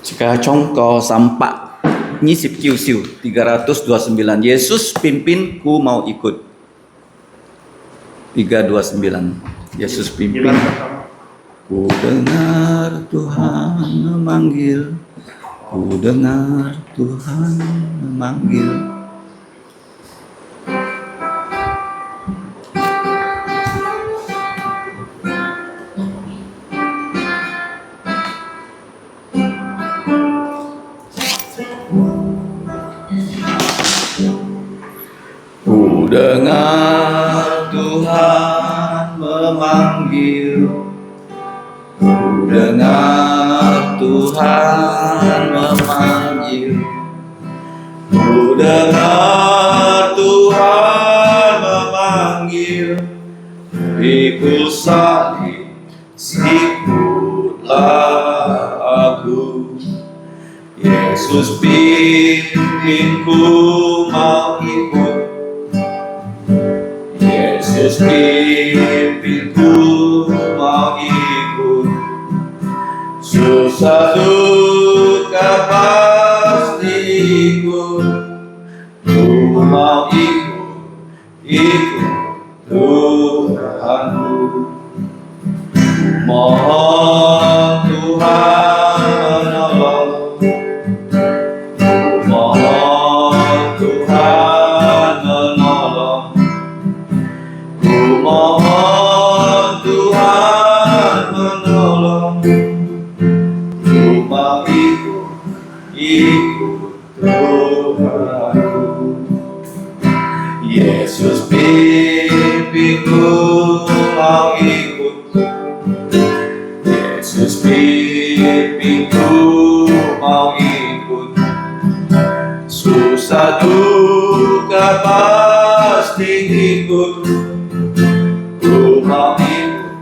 Jika congko sampak nyisip kiusiu 329. Yesus pimpin ku mau ikut. 329. Yesus pimpin. Ku dengar Tuhan memanggil. Ku dengar Tuhan memanggil. Ku dengar Tuhan memanggil. Ku dengar Tuhan memanggil. Ku dengar Tuhan memanggil. Ikut salib, ikutlah aku. Yesus pimpinku mau ikut. Yesus pimpinku mau ikut. Susah duka pasti ikut. Ku mau ikut Tuhanku. Mohon Tuhan menolong. Mohon Tuhan menolong. Ku mohon Tuhan menolong. Ku mau ikut Tuhanku. Yesus pimpinku mau ikut. Yesus pimpinku mau ikut. Susah duka pasti ikut. Ku mau ikut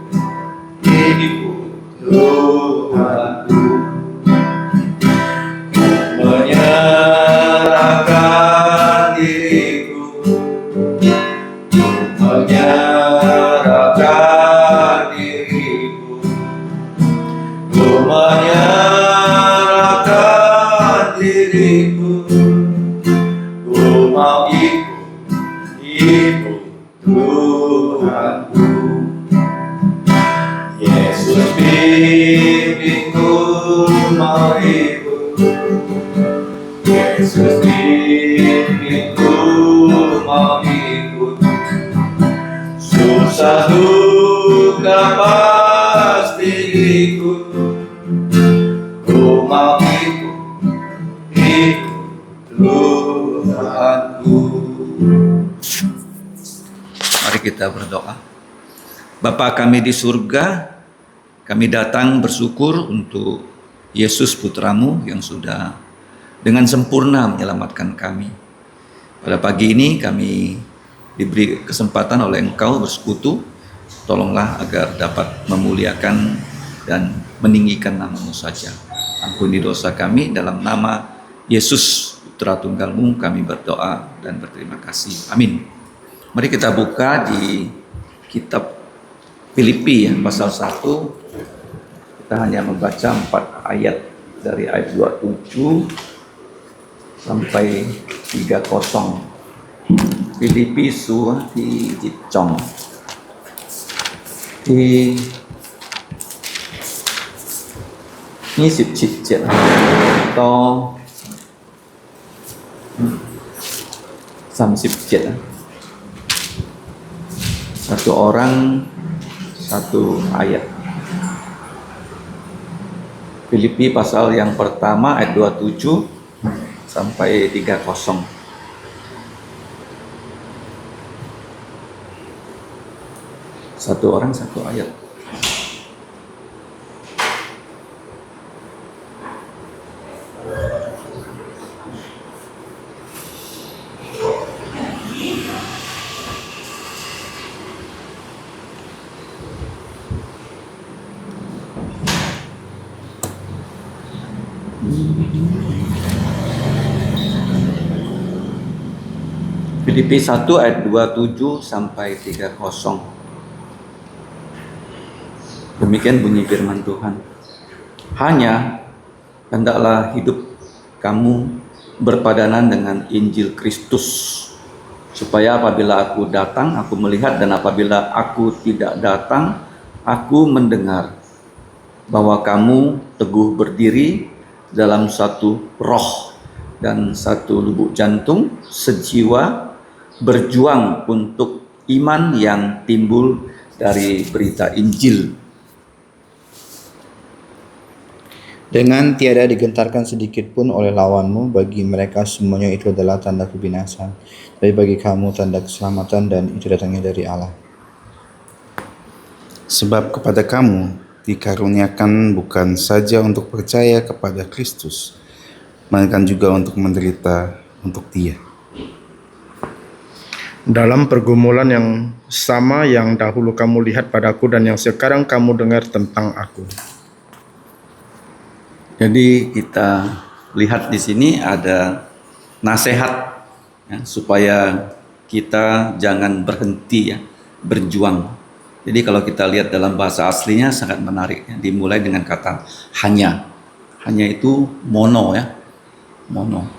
Tuhanku. Menyerahkan diriku. Menyerahkan diriku. Ku menyerahkan diriku. Ku mau ikut Tuhanku. Yesus pimpinku mau ikut. Yesus pimpinku mau ikut. Susah duka pasti ikut. Ku mau ikut Tuhanku. Mari kita berdoa. Bapa kami di surga, kami datang bersyukur untuk Yesus putramu yang sudah dengan sempurna menyelamatkan kami. Pada pagi ini kami diberi kesempatan oleh Engkau bersekutu. Tolonglah agar dapat memuliakan dan meninggikan nama-Mu saja. Ampuni dosa kami, dalam nama Yesus Putra Tunggal-Mu kami berdoa dan berterima kasih. Amin. Mari kita buka di kitab Filipi pasal 1. Kita hanya membaca 4 ayat dari ayat 27 sampai 30. Filipi surah di Jicong. Thì ini sip to 37. Satu orang satu ayat. Filipi pasal yang pertama ayat 27 sampai 30. Satu orang satu ayat. Filipi 1 ayat 27 sampai 30. Demikian bunyi firman Tuhan. Hanya hendaklah hidup kamu berpadanan dengan Injil Kristus, supaya apabila aku datang, aku melihat, dan apabila aku tidak datang, aku mendengar bahwa kamu teguh berdiri dalam satu roh dan satu lubuk jantung, sejiwa, berjuang untuk iman yang timbul dari berita Injil. Dengan tiada digentarkan sedikit pun oleh lawanmu, bagi mereka semuanya itu adalah tanda kebinasan. Tapi bagi kamu tanda keselamatan, dan itu datangnya dari Allah. Sebab kepada kamu dikaruniakan bukan saja untuk percaya kepada Kristus, melainkan juga untuk menderita untuk Dia. Dalam pergumulan yang sama yang dahulu kamu lihat padaku dan yang sekarang kamu dengar tentang aku. Jadi kita lihat di sini ada nasihat ya, supaya kita jangan berhenti ya, berjuang. Jadi kalau kita lihat dalam bahasa aslinya sangat menarik ya, dimulai dengan kata hanya. Hanya itu mono ya. Mono.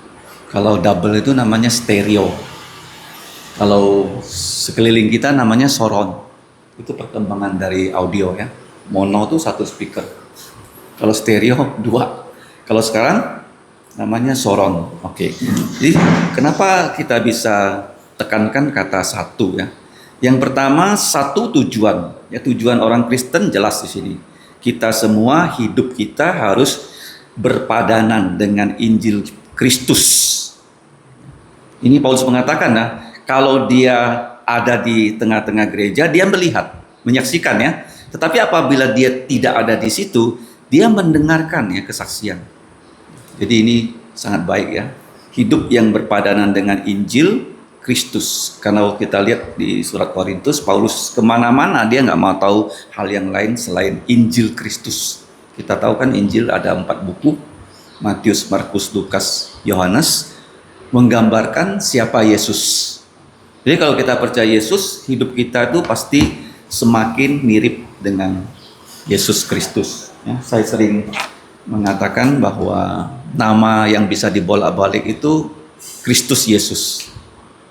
Kalau double itu namanya stereo. Kalau sekeliling kita namanya soron. Itu perkembangan dari audio ya. Mono itu satu speaker. Kalau stereo dua. Kalau sekarang namanya soron. Oke. Jadi kenapa kita bisa tekankan kata satu ya? Yang pertama satu tujuan. Ya, tujuan orang Kristen jelas di sini. Kita semua hidup kita harus berpadanan dengan Injil Kristus. Ini Paulus mengatakan nah, kalau dia ada di tengah-tengah gereja, dia melihat, menyaksikan ya. Tetapi apabila dia tidak ada di situ, dia mendengarkan ya kesaksian. Jadi ini sangat baik ya. Hidup yang berpadanan dengan Injil Kristus. Karena kita lihat di surat Korintus, Paulus kemana-mana dia nggak mau tahu hal yang lain selain Injil Kristus. Kita tahu kan Injil ada 4 buku, Matius, Markus, Lukas, Yohanes, menggambarkan siapa Yesus. Jadi kalau kita percaya Yesus, hidup kita itu pasti semakin mirip dengan Yesus Kristus. Ya, saya sering mengatakan bahwa nama yang bisa dibolak-balik itu Kristus Yesus.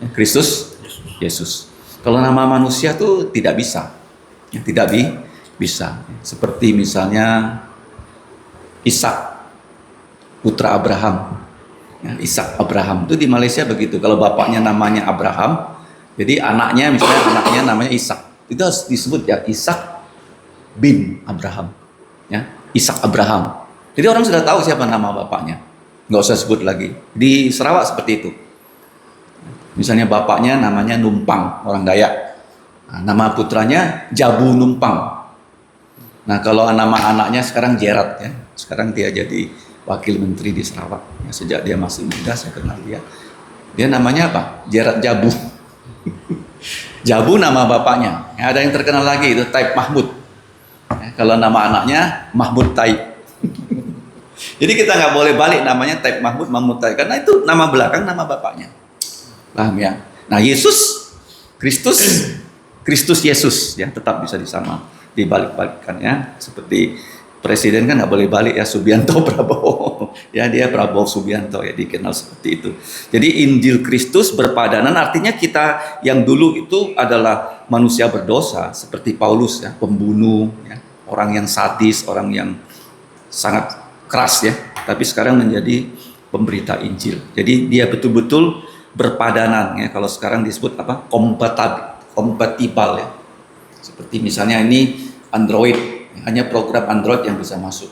Ya, Kristus Yesus. Kalau nama manusia tuh tidak bisa. Ya, tidak bisa. Seperti misalnya Ishak, putra Abraham. Ya, Ishak Abraham itu di Malaysia begitu. Kalau bapaknya namanya Abraham, jadi anaknya namanya Ishak. Itu harus disebut ya Ishak bin Abraham. Ya, Ishak Abraham. Jadi orang sudah tahu siapa nama bapaknya. Nggak usah sebut lagi. Di Sarawak seperti itu. Misalnya bapaknya namanya Numpang, orang Dayak. Nah, nama putranya Jabu Numpang. Nah, kalau nama anaknya sekarang Jerat ya. Sekarang dia jadi wakil menteri di Sarawak. Ya, sejak dia masih muda saya kenal dia. Dia namanya apa? Jerat Jabu. Jabu nama bapaknya. Ya, ada yang terkenal lagi itu Taib Mahmud. Ya, kalau nama anaknya Mahmud Taib. Jadi kita nggak boleh balik namanya Taib Mahmud Taib, karena itu nama belakang nama bapaknya. Paham ya? Nah, Yesus Kristus Yesus ya tetap bisa dibalik-balikkan ya. Seperti presiden kan nggak boleh balik ya, Subianto Prabowo. Ya, dia Prabowo Subianto ya, dikenal seperti itu. Jadi Injil Kristus berpadanan artinya kita yang dulu itu adalah manusia berdosa seperti Paulus ya, pembunuh ya, orang yang sadis, orang yang sangat keras ya, tapi sekarang menjadi pemberita Injil. Jadi dia betul-betul berpadanan ya, kalau sekarang disebut apa? Kompatibel ya. Seperti misalnya ini Android, hanya program Android yang bisa masuk.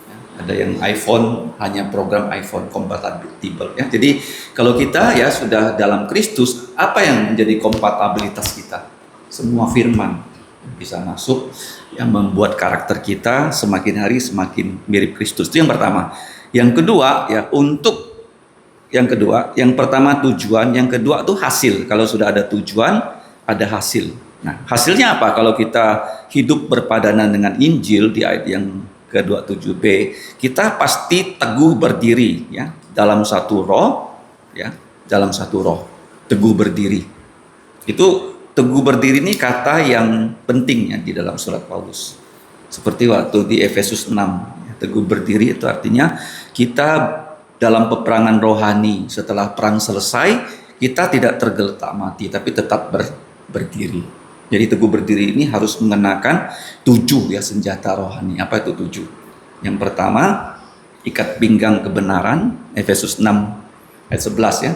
Ya, ada yang iPhone, hanya program iPhone kompatibel ya. Jadi kalau kita ya sudah dalam Kristus, apa yang menjadi kompatibilitas kita? Semua firman bisa masuk yang membuat karakter kita semakin hari semakin mirip Kristus. Itu yang pertama. Yang kedua ya, yang pertama tujuan, yang kedua itu hasil. Kalau sudah ada tujuan, ada hasil. Nah, hasilnya apa? Kalau kita hidup berpadanan dengan Injil di ayat yang ke-27b, kita pasti teguh berdiri ya dalam satu roh ya, dalam satu roh. Teguh berdiri. Itu teguh berdiri ini kata yang penting ya di dalam surat Paulus. Seperti waktu di Efesus 6 ya. Teguh berdiri itu artinya kita dalam peperangan rohani, setelah perang selesai, kita tidak tergeletak mati, tapi tetap berdiri. Jadi teguh berdiri ini harus mengenakan 7 ya senjata rohani. Apa itu 7? Yang pertama, ikat pinggang kebenaran, Efesus 6 ayat 11 ya.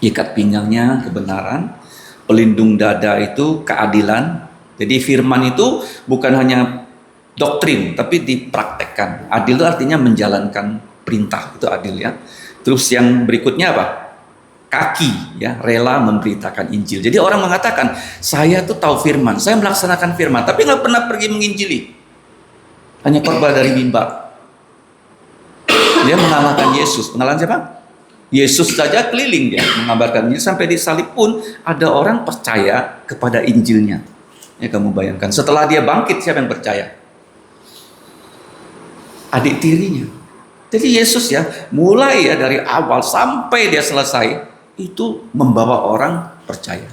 Ikat pinggangnya kebenaran, pelindung dada itu keadilan. Jadi firman itu bukan hanya doktrin, tapi dipraktekkan. Adil itu artinya menjalankan perintah, itu adil ya. Terus yang berikutnya apa? Kaki ya, rela memberitakan Injil. Jadi orang mengatakan, saya tuh tahu firman, saya melaksanakan firman, tapi nggak pernah pergi menginjili. Hanya khotbah dari mimbar. Dia mengalahkan Yesus. Mengalahkan siapa? Yesus saja keliling dia mengabarkan Injil, sampai disalib pun ada orang percaya kepada Injilnya. Ya kamu bayangkan, setelah dia bangkit siapa yang percaya? Adik tirinya. Jadi Yesus ya, mulai ya dari awal sampai dia selesai itu membawa orang percaya.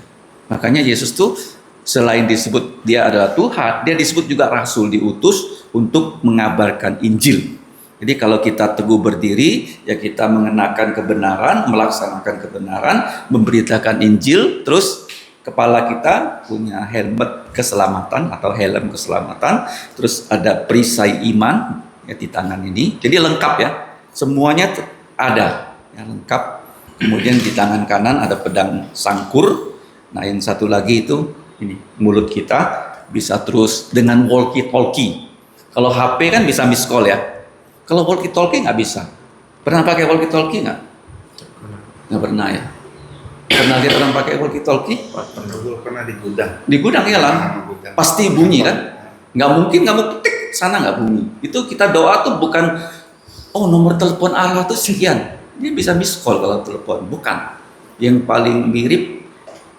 Makanya Yesus tuh selain disebut dia adalah Tuhan, dia disebut juga rasul, diutus untuk mengabarkan Injil. Jadi kalau kita teguh berdiri, ya kita mengenakan kebenaran, melaksanakan kebenaran, memberitakan Injil, terus kepala kita punya helmet keselamatan atau helm keselamatan, terus ada perisai iman ya di tangan ini. Jadi lengkap ya, semuanya ada, ya, lengkap. Kemudian di tangan kanan ada pedang sangkur. Nah yang satu lagi itu ini mulut kita bisa terus dengan walkie-talkie. Kalau HP kan bisa miss call ya. Kalau walkie-talkie nggak bisa. Pernah pakai walkie-talkie nggak? Nggak pernah ya. Pernah lihat orang pakai walkie-talkie? Pernah di gudang. Di gudang ya lah. Pasti bunyi kan? Nggak mungkin kamu ketik sana nggak bunyi. Itu kita doa tuh bukan, oh nomor telepon Allah tuh sekian. Dia bisa miss call kalau telepon. Bukan. Yang paling mirip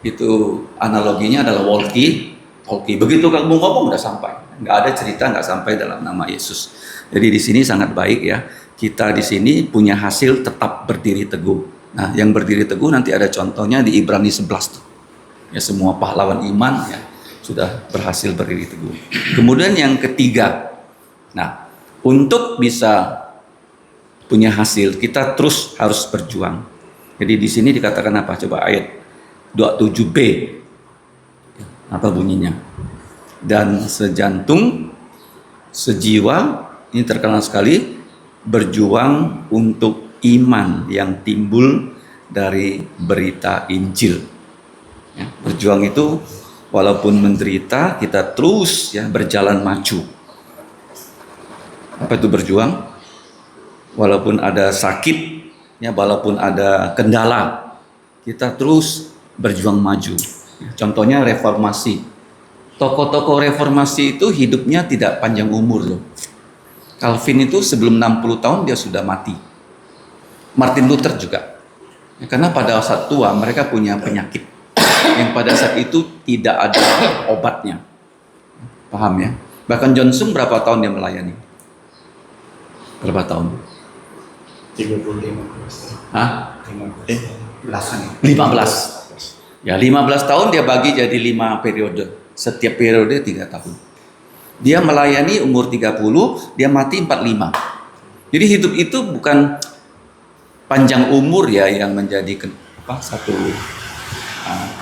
itu analoginya adalah walkie-talkie. Begitu kamu ngomong udah sampai. Nggak ada cerita nggak sampai dalam nama Yesus. Jadi di sini sangat baik ya. Kita di sini punya hasil tetap berdiri teguh. Nah, yang berdiri teguh nanti ada contohnya di Ibrani 11 tuh. Ya semua pahlawan iman ya sudah berhasil berdiri teguh. Kemudian yang ketiga. Nah, untuk bisa punya hasil, kita terus harus berjuang. Jadi di sini dikatakan apa? Coba ayat 27b. Apa bunyinya? Dan sejantung, sejiwa, ini terkenal sekali, berjuang untuk iman yang timbul dari berita Injil. Ya, berjuang itu walaupun menderita, kita terus ya berjalan maju. Apa itu berjuang? Walaupun ada sakit, ya walaupun ada kendala, kita terus berjuang maju. Contohnya reformasi. Tokoh-tokoh reformasi itu hidupnya tidak panjang umur loh. Calvin itu sebelum 60 tahun dia sudah mati. Martin Luther juga. Ya, karena pada saat tua mereka punya penyakit yang pada saat itu tidak ada obatnya. Paham ya? Bahkan Johnson berapa tahun dia melayani? Berapa tahun? 35. Hah? 15. 15. Ya 15 tahun dia bagi jadi 5 periode. Setiap periode 3 tahun. Dia melayani umur 30, dia mati 45. Jadi hidup itu bukan panjang umur ya yang menjadi satu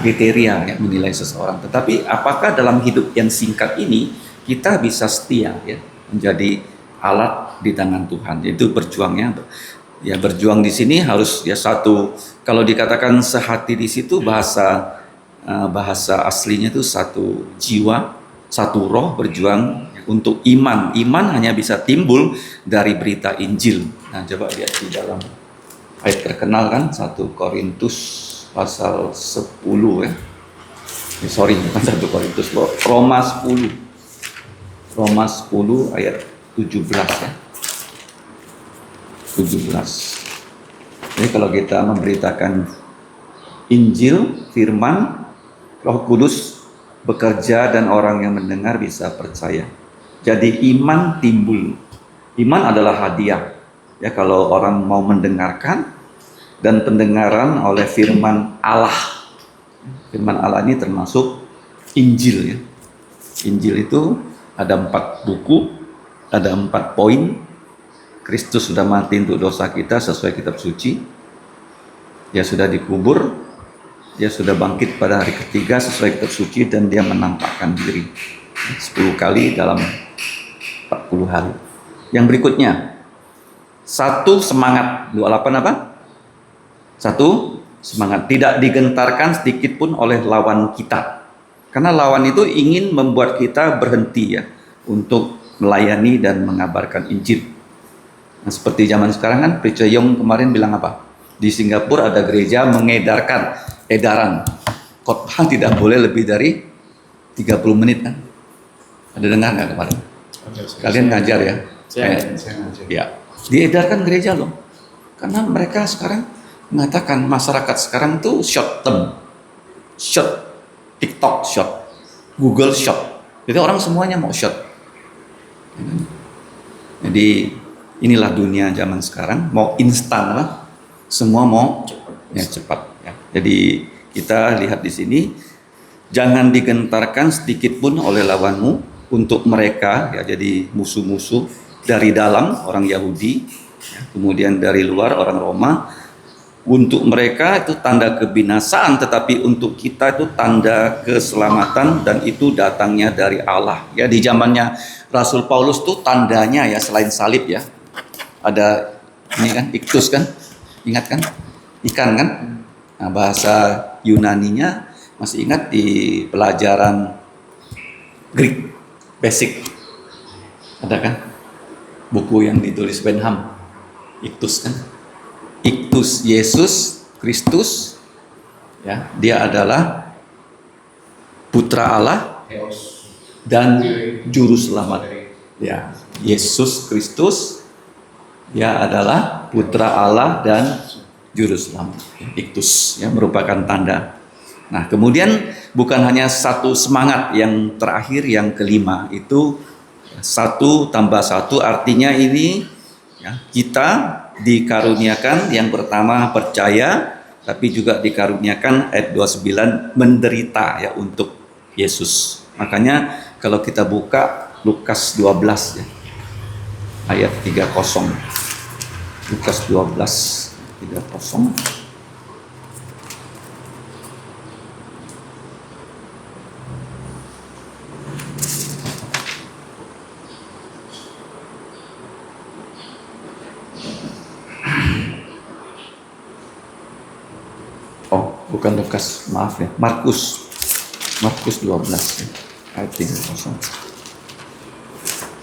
kriteria yang menilai seseorang. Tetapi apakah dalam hidup yang singkat ini kita bisa setia ya menjadi alat di tangan Tuhan. Itu berjuangnya. Ya berjuang di sini harus ya satu. Kalau dikatakan sehati di situ bahasa aslinya itu satu jiwa, satu roh berjuang untuk iman. Iman hanya bisa timbul dari berita Injil. Nah, coba lihat di dalam ayat terkenal kan 1 Korintus pasal 10 ya. Sorry, bukan 1 Korintus, Roma 10. Roma 10 ayat 17 ya. 17. Jadi kalau kita memberitakan Injil, firman, Roh Kudus bekerja dan orang yang mendengar bisa percaya. Jadi iman timbul. Iman adalah hadiah. Ya kalau orang mau mendengarkan dan pendengaran oleh firman Allah. Firman Allah ini termasuk Injil ya. Injil itu ada 4 buku, ada 4 poin. Kristus sudah mati untuk dosa kita sesuai kitab suci. Dia sudah dikubur, dia sudah bangkit pada hari ketiga sesuai kitab suci, dan dia menampakkan diri 10 kali dalam 40 hari. Yang berikutnya, satu semangat. 28 apa? Satu semangat. Tidak digentarkan sedikit pun oleh lawan kita. Karena lawan itu ingin membuat kita berhenti ya untuk melayani dan mengabarkan Injil. Nah, seperti zaman sekarang kan, Preacher Young kemarin bilang apa? Di Singapura ada gereja mengedarkan edaran khotbah tidak boleh lebih dari 30 menit kan? Ada dengar nggak kemarin? Kalian ngajar ya? Saya ngajar. Ya, diedarkan gereja loh. Karena mereka sekarang mengatakan masyarakat sekarang tuh short term, short, TikTok short, Google short. Jadi orang semuanya mau short. Jadi inilah dunia zaman sekarang, mau instan lah, semua mau cepat. Ya. Jadi kita lihat di sini, jangan digentarkan sedikit pun oleh lawanmu untuk mereka, ya, jadi musuh-musuh dari dalam orang Yahudi, ya, kemudian dari luar orang Roma. Untuk mereka itu tanda kebinasaan, tetapi untuk kita itu tanda keselamatan, dan itu datangnya dari Allah. Ya, di zamannya Rasul Paulus tuh tandanya ya selain salib ya, ada ini kan, iktus kan, ingat kan, ikan kan. Nah, bahasa Yunaninya masih ingat di pelajaran Greek basic, ada kan buku yang ditulis Benham, iktus kan. Iktus Yesus Kristus, ya, dia adalah putra Allah dan juru selamat. Ya, Yesus Kristus, dia adalah putra Allah dan juru selamat. Iktus ya merupakan tanda. Nah, kemudian bukan hanya satu semangat, yang terakhir yang kelima itu 1 tambah 1, artinya ini ya, kita dikaruniakan, yang pertama percaya, tapi juga dikaruniakan ayat 29 menderita ya untuk Yesus. Makanya kalau kita buka Lukas 12 ya, ayat 30. Lukas 12 30. Bukan Lukas, maaf ya, Markus 12 ya, ayat 30.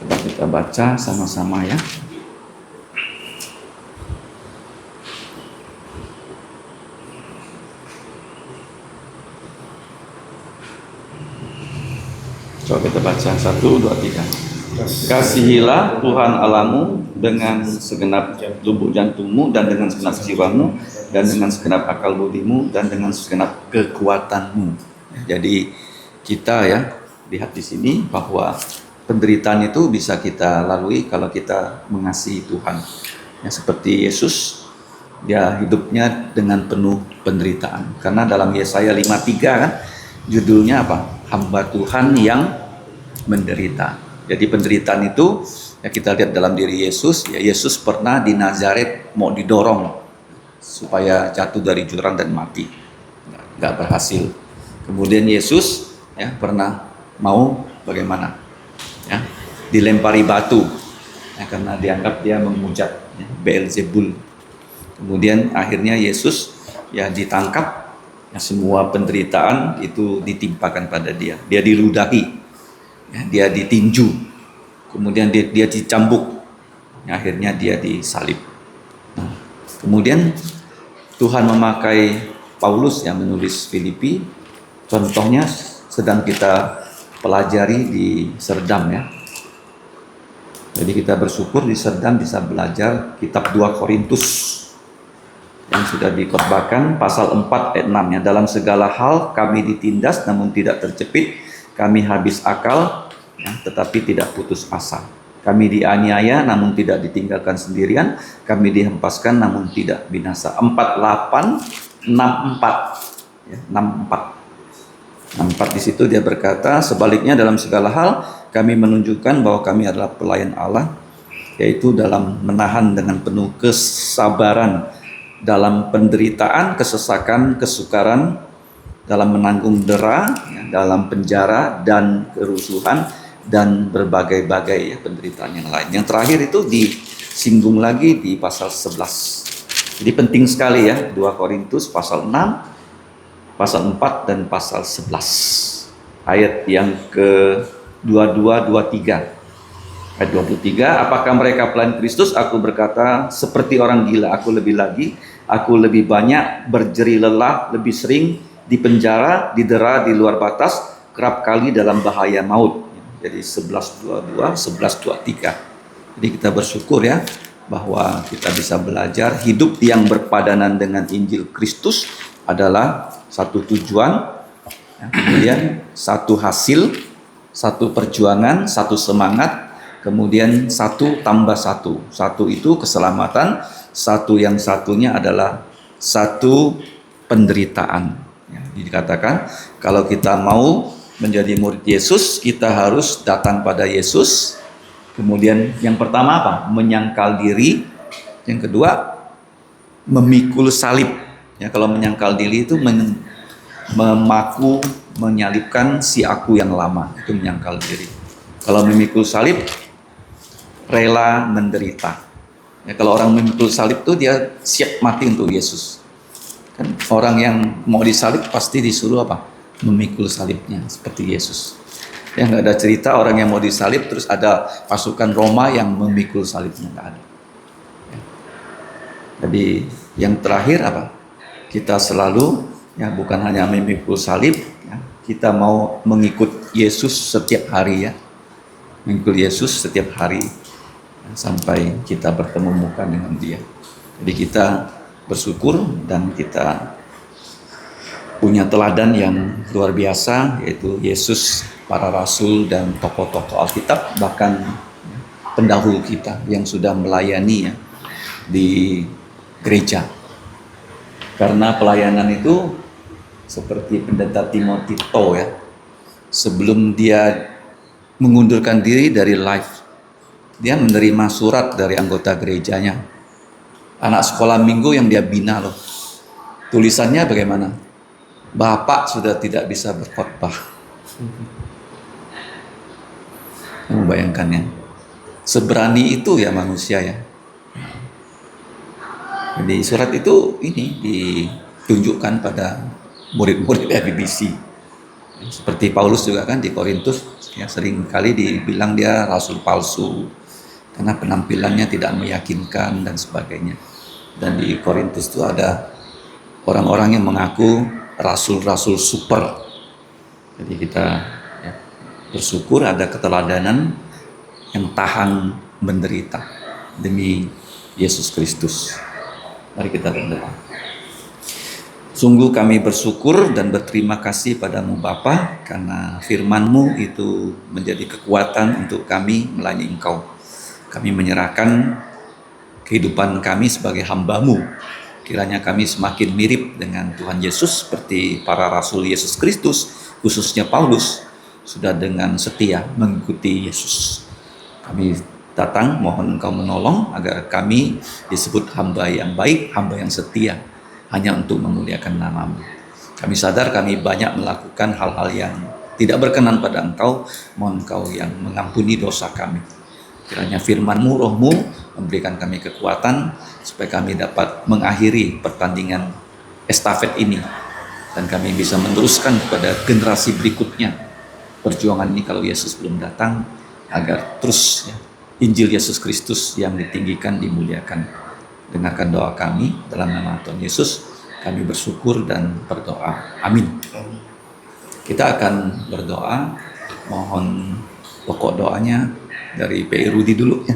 Coba kita baca sama-sama ya. Coba kita baca 1, 2, 3. Kasihilah Tuhan Allahmu dengan segenap lubuk jantungmu, dan dengan segenap jiwamu, dan dengan segenap akal budimu, dan dengan segenap kekuatanmu. Jadi kita ya lihat di sini bahwa penderitaan itu bisa kita lalui kalau kita mengasihi Tuhan. Ya, seperti Yesus, dia hidupnya dengan penuh penderitaan. Karena dalam Yesaya 53 kan judulnya apa? Hamba Tuhan yang menderita. Jadi penderitaan itu ya kita lihat dalam diri Yesus. Ya, Yesus pernah di Nazaret mau didorong supaya jatuh dari jurang dan mati, nggak berhasil. Kemudian Yesus ya pernah mau bagaimana? Ya, dilempari batu ya, karena dianggap dia memuja ya, Beelzebul. Kemudian akhirnya Yesus ya ditangkap, ya, semua penderitaan itu ditimpakan pada dia. Dia diludahi, ya, dia ditinju, kemudian dia dicambuk, ya, akhirnya dia disalib. Nah, kemudian Tuhan memakai Paulus yang menulis Filipi, contohnya sedang kita pelajari di Serdam ya. Jadi kita bersyukur di Serdam bisa belajar kitab 2 Korintus yang sudah dikhotbahkan pasal 4 ayat 6 ya. Dalam segala hal kami ditindas namun tidak terjepit, kami habis akal ya, tetapi tidak putus asa. Kami dianiaya namun tidak ditinggalkan sendirian, kami dihempaskan namun tidak binasa. 48 64 ya, 64 di situ dia berkata, sebaliknya dalam segala hal kami menunjukkan bahwa kami adalah pelayan Allah, yaitu dalam menahan dengan penuh kesabaran dalam penderitaan, kesesakan, kesukaran, dalam menanggung dera, dalam penjara dan kerusuhan dan berbagai-bagai penderitaan yang lain. Yang terakhir itu disinggung lagi di pasal 11. Jadi penting sekali ya, 2 Korintus pasal 6, pasal 4 dan pasal 11. Ayat yang ke-22, 23. Ayat 23, apakah mereka pelayan Kristus? Aku berkata, seperti orang gila, aku lebih lagi, aku lebih banyak berjeri lelah, lebih sering di penjara, didera di luar batas, kerap kali dalam bahaya maut. Jadi 11:22, 11:23. Jadi kita bersyukur ya, bahwa kita bisa belajar hidup yang berpadanan dengan Injil Kristus adalah satu tujuan, kemudian satu hasil, satu perjuangan, satu semangat, kemudian satu tambah satu. Satu itu keselamatan, satu yang satunya adalah satu penderitaan. Ya, dikatakan kalau kita mau menjadi murid Yesus, kita harus datang pada Yesus. Kemudian yang pertama apa? Menyangkal diri. Yang kedua, memikul salib. Ya, kalau menyangkal diri itu memaku, menyalibkan si aku yang lama. Itu menyangkal diri. Kalau memikul salib, rela menderita. Ya, kalau orang memikul salib itu dia siap mati untuk Yesus. Kan orang yang mau disalib pasti disuruh apa? Memikul salibnya seperti Yesus. Ya, nggak ada cerita orang yang mau disalib terus ada pasukan Roma yang memikul salibnya, nggak ada. Ya. Jadi yang terakhir apa? Kita selalu ya bukan hanya memikul salib, ya, kita mau mengikut Yesus setiap hari ya, mengikut Yesus setiap hari sampai kita bertemu muka dengan Dia. Jadi kita bersyukur dan kita punya teladan yang luar biasa, yaitu Yesus, para rasul dan tokoh-tokoh Alkitab, bahkan pendahulu kita yang sudah melayani ya di gereja. Karena pelayanan itu seperti pendeta Timothy ya, sebelum dia mengundurkan diri dari life, dia menerima surat dari anggota gerejanya, anak sekolah minggu yang dia bina loh. Tulisannya bagaimana? Bapak sudah tidak bisa berkhotbah. Kamu bayangkannya, seberani itu ya manusia ya. Jadi surat itu ini ditunjukkan pada murid-murid BBC. Seperti Paulus juga kan di Korintus ya, sering kali dibilang dia rasul palsu karena penampilannya tidak meyakinkan dan sebagainya. Dan di Korintus itu ada orang-orang yang mengaku rasul-rasul super. Jadi kita ya, bersyukur ada keteladanan yang tahan menderita demi Yesus Kristus. Mari kita berdoa. Sungguh kami bersyukur dan berterima kasih padamu Bapa, karena firman-Mu itu menjadi kekuatan untuk kami melayani Engkau. Kami menyerahkan kehidupan kami sebagai hamba-Mu. Kiranya kami semakin mirip dengan Tuhan Yesus seperti para rasul Yesus Kristus, khususnya Paulus, sudah dengan setia mengikuti Yesus. Kami datang mohon Engkau menolong agar kami disebut hamba yang baik, hamba yang setia, hanya untuk memuliakan nama-Mu. Kami sadar kami banyak melakukan hal-hal yang tidak berkenan pada Engkau, mohon Engkau yang mengampuni dosa kami. Kiranya firman-Mu, Roh-Mu memberikan kami kekuatan supaya kami dapat mengakhiri pertandingan estafet ini dan kami bisa meneruskan kepada generasi berikutnya perjuangan ini kalau Yesus belum datang, agar terus ya, Injil Yesus Kristus yang ditinggikan, dimuliakan. Dengarkan doa kami dalam nama Tuhan Yesus. Kami bersyukur dan berdoa. Amin. Kita akan berdoa. Mohon pokok doanya dari P.I. Rudi dulu ya.